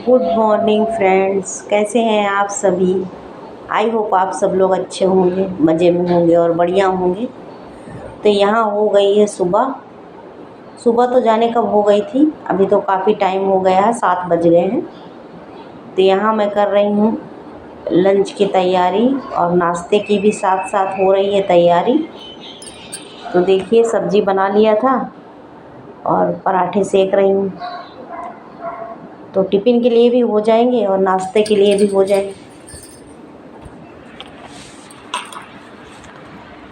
Good morning friends, कैसे हैं आप सभी। आई होप आप सब लोग अच्छे होंगे, मज़े में होंगे और बढ़िया होंगे। तो यहाँ हो गई है सुबह। सुबह तो जाने कब हो गई थी, अभी तो काफ़ी टाइम हो गया है, 7 बज गए हैं। तो यहाँ मैं कर रही हूँ लंच की तैयारी और नाश्ते की भी साथ साथ हो रही है तैयारी। तो देखिए सब्ज़ी बना लिया था और पराठे सेक रही हूँ, तो टिफ़िन के लिए भी हो जाएंगे और नाश्ते के लिए भी हो जाएंगे।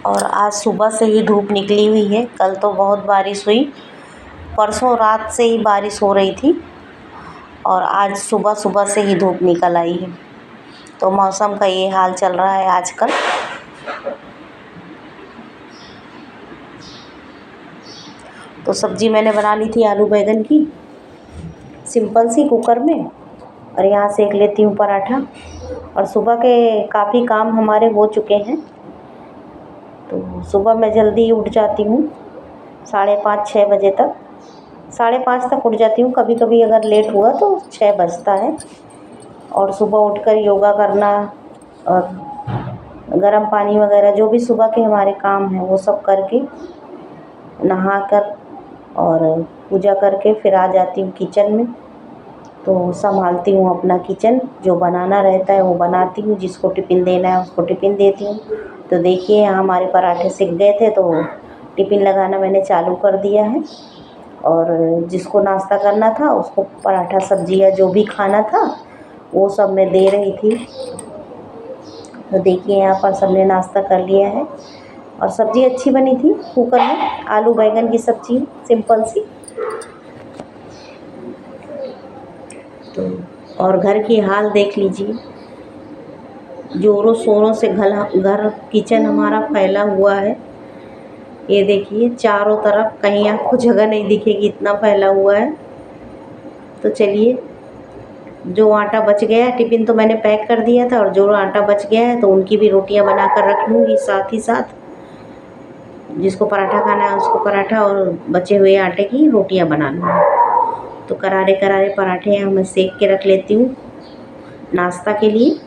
और आज सुबह से ही धूप निकली हुई है, कल तो बहुत बारिश हुई, परसों रात से ही बारिश हो रही थी और आज सुबह सुबह से ही धूप निकल आई है। तो मौसम का ये हाल चल रहा है आजकल। तो सब्ज़ी मैंने बना ली थी आलू बैंगन की, सिंपल सी कुकर में, और यहाँ सेक लेती हूँ पराठा। और सुबह के काफ़ी काम हमारे हो चुके हैं, तो सुबह मैं जल्दी उठ जाती हूँ, 5:30-6 बजे तक, 5:30 तक उठ जाती हूँ। कभी कभी अगर लेट हुआ तो 6 बजता है। और सुबह उठकर योगा करना और गर्म पानी वगैरह जो भी सुबह के हमारे काम हैं वो सब करके नहाकर और पूजा करके फिर आ जाती हूँ किचन में। तो संभालती हूँ अपना किचन, जो बनाना रहता है वो बनाती हूँ, जिसको टिफ़िन देना है उसको टिफ़िन देती हूँ। तो देखिए यहाँ हमारे पराठे सिक गए थे, तो टिफ़िन लगाना मैंने चालू कर दिया है। और जिसको नाश्ता करना था उसको पराठा सब्ज़ी या जो भी खाना था वो सब मैं दे रही थी। तो देखिए यहाँ पर सबने नाश्ता कर लिया है और सब्ज़ी अच्छी बनी थी कुकर में, आलू बैंगन की सब्ज़ी सिंपल सी। तो और घर की हाल देख लीजिए, ज़ोरों शोरों से घर किचन हमारा फैला हुआ है। ये देखिए चारों तरफ, कहीं आपको जगह नहीं दिखेगी, इतना फैला हुआ है। तो चलिए, जो आटा बच गया है, टिफ़िन तो मैंने पैक कर दिया था, और जो आटा बच गया है तो उनकी भी रोटियां बनाकर रख लूँगी साथ ही साथ। जिसको पराठा खाना है उसको पराठा, और बचे हुए आटे की रोटियां बना लूँगी। तो करारे करारे पराठे यहाँ मैं सेक के रख लेती हूँ नाश्ता के लिए।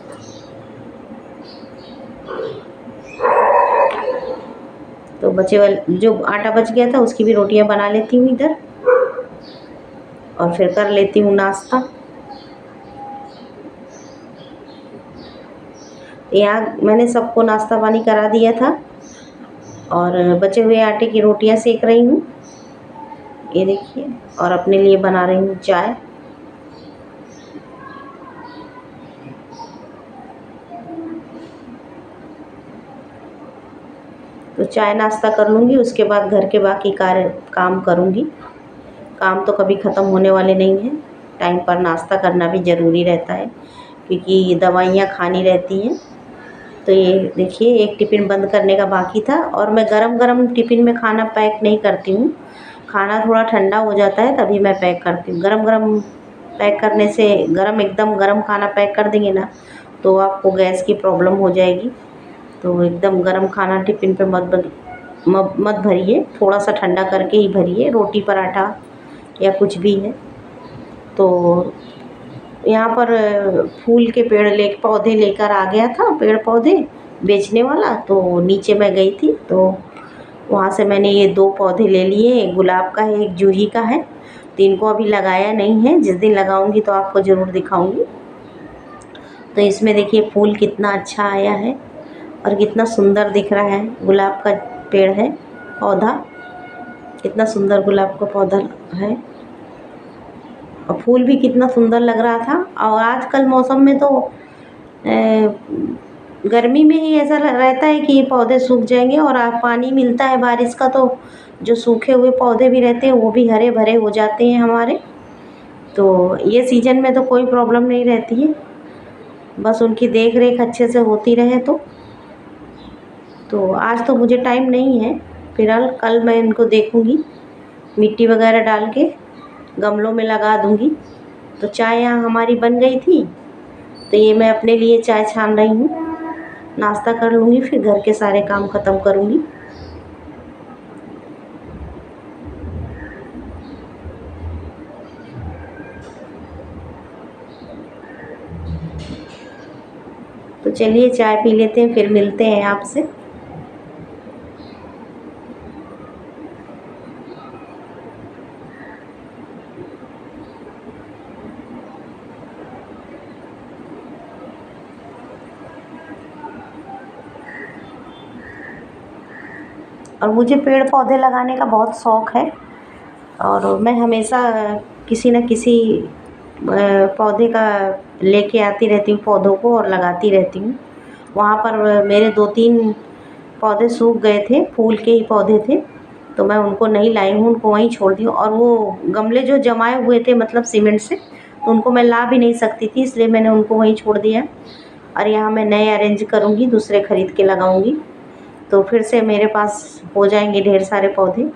तो बचे वाले जो आटा बच गया था उसकी भी रोटियां बना लेती हूँ इधर, और फिर कर लेती हूँ नाश्ता। यहाँ मैंने सबको नाश्ता पानी करा दिया था और बचे हुए आटे की रोटियां सेक रही हूँ, ये देखिए। और अपने लिए बना रही हूँ चाय। तो चाय नाश्ता कर लूँगी, उसके बाद घर के बाकी काम करूँगी। काम तो कभी ख़त्म होने वाले नहीं हैं। टाइम पर नाश्ता करना भी ज़रूरी रहता है, क्योंकि दवाइयाँ खानी रहती हैं। तो ये देखिए एक टिफ़िन बंद करने का बाकी था, और मैं गरम गरम टिफ़िन में खाना पैक नहीं करती हूँ। खाना थोड़ा ठंडा हो जाता है तभी मैं पैक करती हूँ। गरम गरम पैक करने से, एकदम गरम खाना पैक कर देंगे ना तो आपको गैस की प्रॉब्लम हो जाएगी। तो एकदम गरम खाना टिफ़िन पे मत भरिए, थोड़ा सा ठंडा करके ही भरिए, रोटी पराठा या कुछ भी है। तो यहाँ पर फूल के पौधे लेकर आ गया था, पेड़ पौधे बेचने वाला। तो नीचे मैं गई थी, तो वहाँ से मैंने ये 2 पौधे ले लिए, एक गुलाब का है एक जूही का है। तो इनको अभी लगाया नहीं है, जिस दिन लगाऊंगी तो आपको ज़रूर दिखाऊंगी। तो इसमें देखिए फूल कितना अच्छा आया है और कितना सुंदर दिख रहा है। गुलाब का पेड़ है, पौधा, कितना सुंदर गुलाब का पौधा है, और फूल भी कितना सुंदर लग रहा था। और आजकल मौसम में तो गर्मी में ही ऐसा रहता है कि ये पौधे सूख जाएंगे, और पानी मिलता है बारिश का तो जो सूखे हुए पौधे भी रहते हैं वो भी हरे भरे हो जाते हैं हमारे। तो ये सीज़न में तो कोई प्रॉब्लम नहीं रहती है, बस उनकी देख रेख अच्छे से होती रहे तो आज तो मुझे टाइम नहीं है फिलहाल। कल मैं इनको देखूंगी, मिट्टी वगैरह डाल के गमलों में लगा दूंगी। तो चाय यहाँ हमारी बन गई थी, तो ये मैं अपने लिए चाय छान रही हूँ। नाश्ता कर लूँगी, फिर घर के सारे काम ख़त्म करूँगी। तो चलिए चाय पी लेते हैं, फिर मिलते हैं आपसे। और मुझे पेड़ पौधे लगाने का बहुत शौक़ है, और मैं हमेशा किसी न किसी पौधे का लेके आती रहती हूँ, पौधों को, और लगाती रहती हूँ। वहाँ पर मेरे 2-3 पौधे सूख गए थे, फूल के ही पौधे थे, तो मैं उनको नहीं लाई हूँ, उनको वहीं छोड़ दी हूँ। और वो गमले जो जमाए हुए थे मतलब सीमेंट से, तो उनको मैं ला भी नहीं सकती थी, इसलिए मैंने उनको वहीं छोड़ दिया। और यहाँ मैं नए अरेंज करूँगी, दूसरे खरीद के लगाऊँगी, तो फिर से मेरे पास हो जाएंगे ढेर सारे पौधे।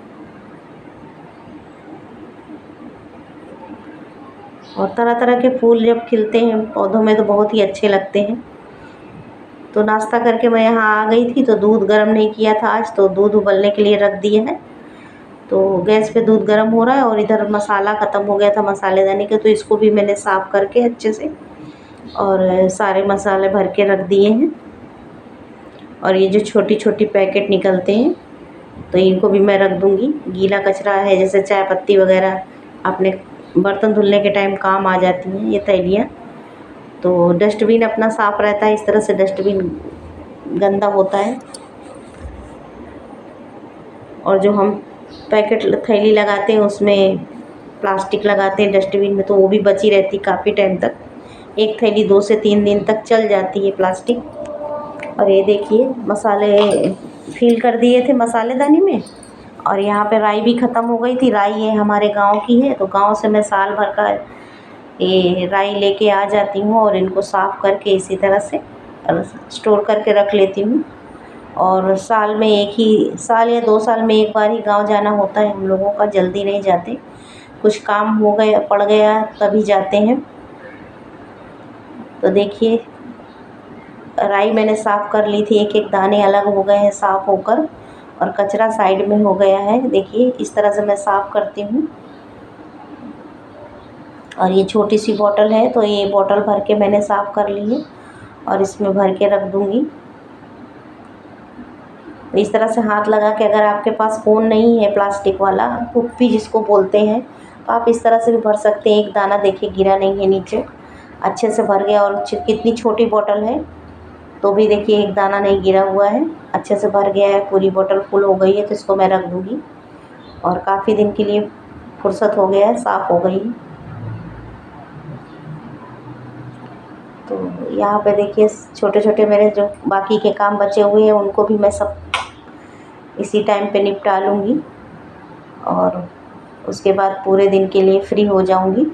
और तरह तरह के फूल जब खिलते हैं पौधों में तो बहुत ही अच्छे लगते हैं। तो नाश्ता करके मैं यहाँ आ गई थी, तो दूध गर्म नहीं किया था आज, तो दूध उबलने के लिए रख दिया है। तो गैस पे दूध गर्म हो रहा है, और इधर मसाला ख़त्म हो गया था मसालेदानी के, तो इसको भी मैंने साफ़ करके अच्छे से और सारे मसाले भर के रख दिए हैं। और ये जो छोटी छोटी पैकेट निकलते हैं तो इनको भी मैं रख दूँगी। गीला कचरा है जैसे चाय पत्ती वगैरह अपने बर्तन धुलने के टाइम काम आ जाती हैं ये थैलियाँ। तो डस्टबिन अपना साफ़ रहता है, इस तरह से डस्टबिन गंदा होता है। और जो हम पैकेट थैली लगाते हैं उसमें प्लास्टिक लगाते हैं डस्टबिन में, तो वो भी बची रहती काफ़ी टाइम तक। एक थैली 2 से 3 दिन तक चल जाती है प्लास्टिक। और ये देखिए मसाले फिल कर दिए थे मसालेदानी में। और यहाँ पे राई भी ख़त्म हो गई थी। राई ये हमारे गांव की है, तो गांव से मैं साल भर का ये राई लेके आ जाती हूँ, और इनको साफ़ करके इसी तरह से स्टोर करके रख लेती हूँ। और साल में साल या 2 साल में एक बार ही गांव जाना होता है हम लोगों का, जल्दी नहीं जाते, कुछ काम हो गया पड़ गया तभी जाते हैं। तो देखिए राई मैंने साफ़ कर ली थी, एक एक दाने अलग हो गए हैं साफ़ होकर, और कचरा साइड में हो गया है। देखिए इस तरह से मैं साफ़ करती हूँ। और ये छोटी सी बोतल है, तो ये बोतल भर के मैंने साफ़ कर ली है, और इसमें भर के रख दूँगी। इस तरह से हाथ लगा के, अगर आपके पास कोन नहीं है प्लास्टिक वाला, कुप्पी जिसको बोलते हैं, तो आप इस तरह से भी भर सकते हैं। एक दाना देखिए गिरा नहीं है नीचे, अच्छे से भर गया। और कितनी छोटी बोतल है तो भी देखिए एक दाना नहीं गिरा हुआ है, अच्छे से भर गया है, पूरी बोतल फुल हो गई है। तो इसको मैं रख दूँगी, और काफ़ी दिन के लिए फुर्सत हो गया है, साफ़ हो गई है। तो यहाँ पे देखिए छोटे छोटे मेरे जो बाकी के काम बचे हुए हैं उनको भी मैं सब इसी टाइम पे निपटा लूँगी, और उसके बाद पूरे दिन के लिए फ्री हो जाऊँगी।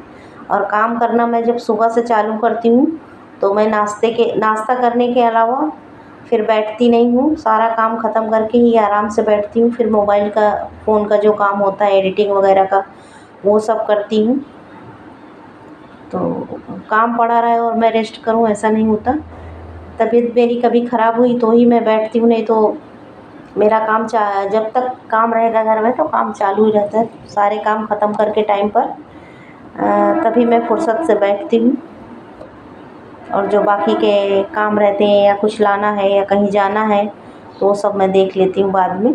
और काम करना मैं जब सुबह से चालू करती हूँ तो मैं नाश्ता करने के अलावा फिर बैठती नहीं हूँ, सारा काम ख़त्म करके ही आराम से बैठती हूँ। फिर मोबाइल का फ़ोन का जो काम होता है एडिटिंग वगैरह का, वो सब करती हूँ। तो काम पड़ा रहे और मैं रेस्ट करूँ ऐसा नहीं होता। तबीयत मेरी कभी ख़राब हुई तो ही मैं बैठती हूँ, नहीं तो मेरा काम जब तक काम रहेगा घर में तो काम चालू ही रहता है। सारे काम ख़त्म करके टाइम पर तभी मैं फुर्सत से बैठती हूँ। और जो बाकी के काम रहते हैं या कुछ लाना है या कहीं जाना है तो वो सब मैं देख लेती हूँ बाद में।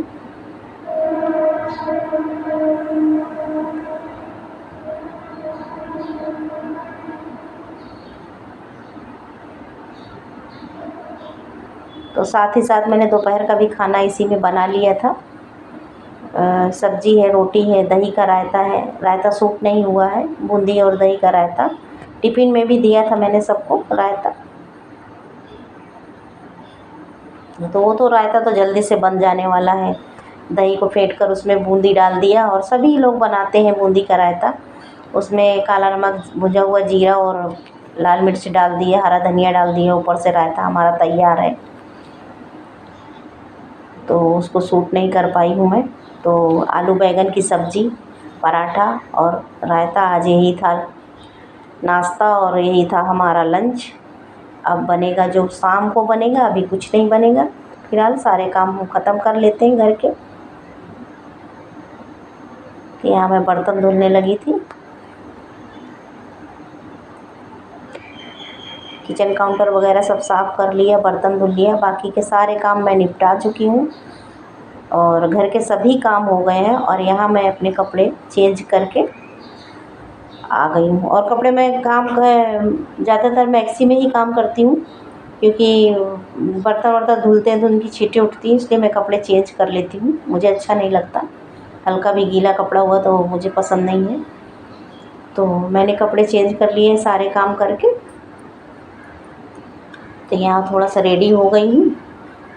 तो साथ ही साथ मैंने दोपहर का भी खाना इसी में बना लिया था। सब्जी है, रोटी है, दही का रायता है। रायता सूप नहीं हुआ है, बूंदी और दही का रायता। टिफ़िन में भी दिया था मैंने सबको रायता। तो वो तो रायता तो जल्दी से बन जाने वाला है। दही को फेंट कर उसमें बूंदी डाल दिया, और सभी लोग बनाते हैं बूंदी का रायता। उसमें काला नमक, भुजा हुआ जीरा और लाल मिर्च डाल दिया, हरा धनिया डाल दिया, ऊपर से रायता हमारा तैयार है। तो उसको सूट नहीं कर पाई हूँ मैं। तो आलू बैंगन की सब्ज़ी, पराठा और रायता, आज यही था नाश्ता और यही था हमारा लंच। अब बनेगा जो शाम को बनेगा, अभी कुछ नहीं बनेगा। फिलहाल सारे काम हम ख़त्म कर लेते हैं घर के। यहाँ मैं बर्तन धुलने लगी थी। किचन काउंटर वगैरह सब साफ़ कर लिया, बर्तन धुल लिया, बाकी के सारे काम मैं निपटा चुकी हूँ और घर के सभी काम हो गए हैं। और यहाँ मैं अपने कपड़े चेंज करके आ गई हूँ। और कपड़े मैं काम ज़्यादातर मैक्सी में ही काम करती हूँ, क्योंकि बर्तन वर्तन धुलते हैं तो उनकी छींटें उठती हैं, इसलिए मैं कपड़े चेंज कर लेती हूँ। मुझे अच्छा नहीं लगता, हल्का भी गीला कपड़ा हुआ तो मुझे पसंद नहीं है। तो मैंने कपड़े चेंज कर लिए सारे काम करके, तो यहाँ थोड़ा सा रेडी हो गई हूँ।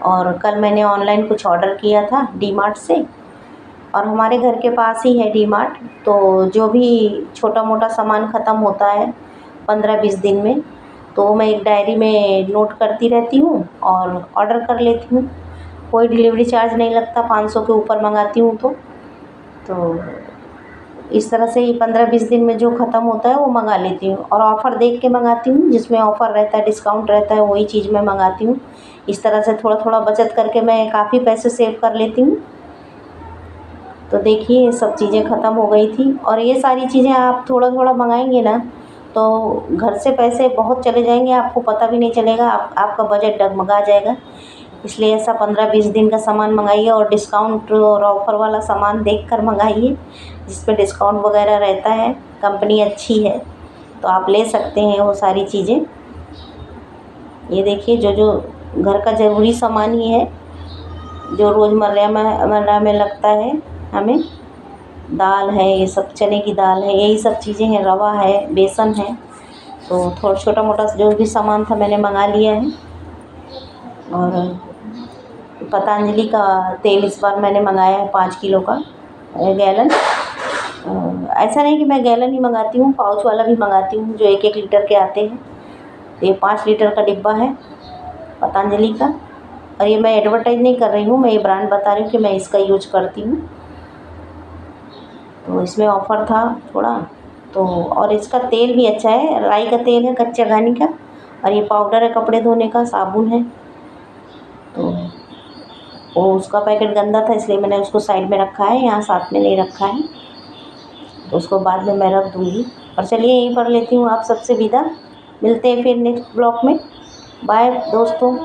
और कल मैंने ऑनलाइन कुछ ऑर्डर किया था डीमार्ट से, और हमारे घर के पास ही है डीमार्ट, तो जो भी छोटा मोटा सामान ख़त्म होता है 15-20 दिन में, तो मैं एक डायरी में नोट करती रहती हूँ और ऑर्डर कर लेती हूँ। कोई डिलीवरी चार्ज नहीं लगता, 500 के ऊपर मंगाती हूँ तो इस तरह से 15-20 दिन में जो ख़त्म होता है वो मंगा लेती हूँ। और ऑफ़र देख के मंगाती हूँ, जिसमें ऑफ़र रहता है, डिस्काउंट रहता है, वही चीज़ मैं मंगाती हूँ। इस तरह से थोड़ा थोड़ा बचत करके मैं काफ़ी पैसे सेव कर लेती हूँ। तो देखिए ये सब चीज़ें ख़त्म हो गई थी, और ये सारी चीज़ें आप थोड़ा थोड़ा मंगाएंगे ना तो घर से पैसे बहुत चले जाएंगे, आपको पता भी नहीं चलेगा, आपका बजट डगमगा जाएगा। इसलिए ऐसा 15-20 दिन का सामान मंगाइए, और डिस्काउंट और ऑफ़र वाला सामान देख कर मंगाइए, जिस पे डिस्काउंट वगैरह रहता है, कंपनी अच्छी है तो आप ले सकते हैं वो सारी चीज़ें। ये देखिए जो जो घर का ज़रूरी सामान ही है, जो रोज़मर्रा में लगता है हमें, दाल है, ये सब चने की दाल है, यही सब चीज़ें हैं, रवा है, बेसन है, तो थोड़ा छोटा मोटा जो भी सामान था मैंने मंगा लिया है। और पतंजलि का तेल इस बार मैंने मंगाया है 5 किलो का गैलन। ऐसा नहीं कि मैं गैलन ही मंगाती हूँ, पाउच वाला भी मंगाती हूँ जो 1-1 लीटर के आते हैं। तो ये 5 लीटर का डिब्बा है पतंजलि का, और ये मैं एडवर्टाइज़ नहीं कर रही हूँ, मैं ये ब्रांड बता रही हूँ कि मैं इसका यूज करती हूँ। तो इसमें ऑफ़र था थोड़ा, तो और इसका तेल भी अच्छा है, राई का तेल है, कच्चा घानी का, और ये पाउडर है कपड़े धोने का, साबुन है। तो वो उसका पैकेट गंदा था, इसलिए मैंने उसको साइड में रखा है, यहाँ साथ में नहीं रखा है, तो उसको बाद में मैं रख दूँगी। और चलिए यहीं पर लेती हूँ आप सबसे विदा, मिलते हैं फिर नेक्स्ट ब्लॉग में। बाय दोस्तों।